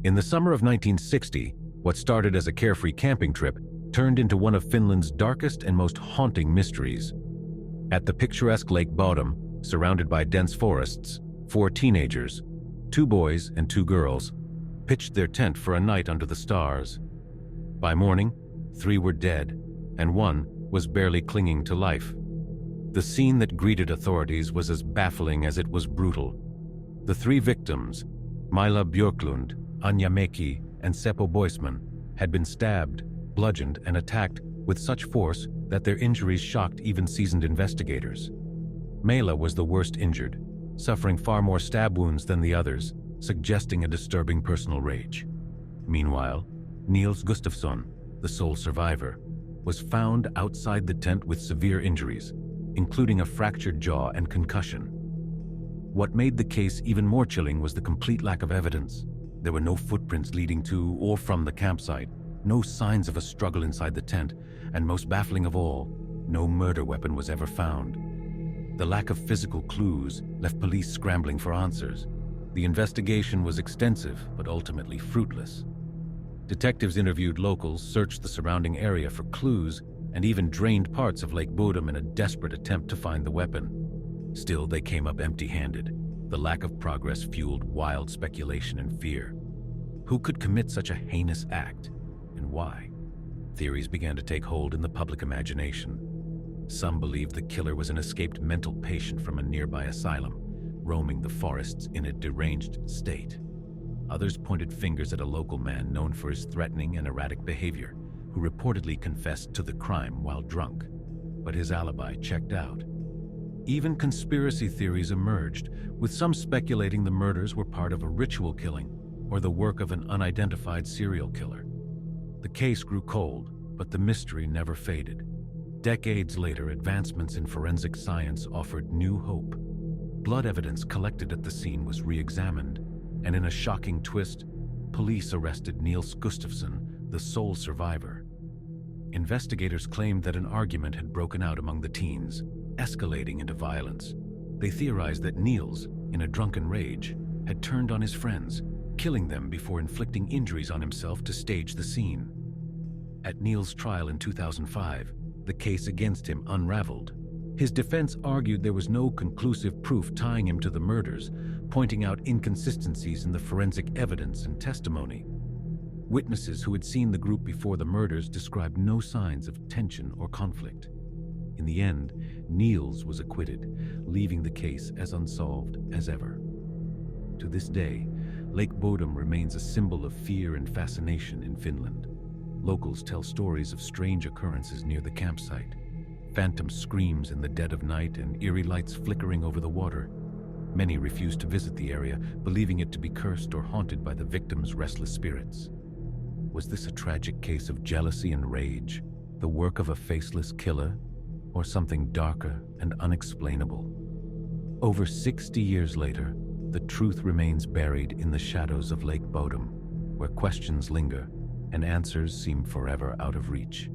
In the summer of 1960, what started as a carefree camping trip turned into one of Finland's darkest and most haunting mysteries. At the picturesque Lake Bodom, surrounded by dense forests, 4 teenagers, 2 boys and 2 girls, pitched their tent for a night under the stars. By morning, 3 were dead, and 1 was barely clinging to life. The scene that greeted authorities was as baffling as it was brutal. The 3 victims, Mila Björklund, Anja Mäki, and Seppo Boisman, had been stabbed, bludgeoned, and attacked with such force that their injuries shocked even seasoned investigators. Mila was the worst injured, suffering far more stab wounds than the others, suggesting a disturbing personal rage. Meanwhile, Niels Gustafsson, the sole survivor, was found outside the tent with severe injuries, including a fractured jaw and concussion. What made the case even more chilling was the complete lack of evidence. There were no footprints leading to or from the campsite, no signs of a struggle inside the tent, and most baffling of all, no murder weapon was ever found. The lack of physical clues left police scrambling for answers. The investigation was extensive, but ultimately fruitless. Detectives interviewed locals, searched the surrounding area for clues, and even drained parts of Lake Bodom in a desperate attempt to find the weapon. Still, they came up empty-handed. The lack of progress fueled wild speculation and fear. Who could commit such a heinous act, and why? Theories began to take hold in the public imagination. Some believed the killer was an escaped mental patient from a nearby asylum, roaming the forests in a deranged state. Others pointed fingers at a local man known for his threatening and erratic behavior, who reportedly confessed to the crime while drunk, but his alibi checked out. Even conspiracy theories emerged, with some speculating the murders were part of a ritual killing or the work of an unidentified serial killer. The case grew cold, but the mystery never faded. Decades later, advancements in forensic science offered new hope. Blood evidence collected at the scene was re-examined, and in a shocking twist, police arrested Niels Gustafsson, the sole survivor. Investigators claimed that an argument had broken out among the teens, escalating into violence. They theorized that Niels, in a drunken rage, had turned on his friends, killing them before inflicting injuries on himself to stage the scene. At Niels' trial in 2005, the case against him unraveled. His defense argued there was no conclusive proof tying him to the murders, pointing out inconsistencies in the forensic evidence and testimony. Witnesses who had seen the group before the murders described no signs of tension or conflict. In the end, Niels was acquitted, leaving the case as unsolved as ever. To this day, Lake Bodom remains a symbol of fear and fascination in Finland. Locals tell stories of strange occurrences near the campsite, phantom screams in the dead of night and eerie lights flickering over the water. Many refuse to visit the area, believing it to be cursed or haunted by the victims' restless spirits. Was this a tragic case of jealousy and rage, the work of a faceless killer, or something darker and unexplainable? Over 60 years later, the truth remains buried in the shadows of Lake Bodom, where questions linger and answers seem forever out of reach.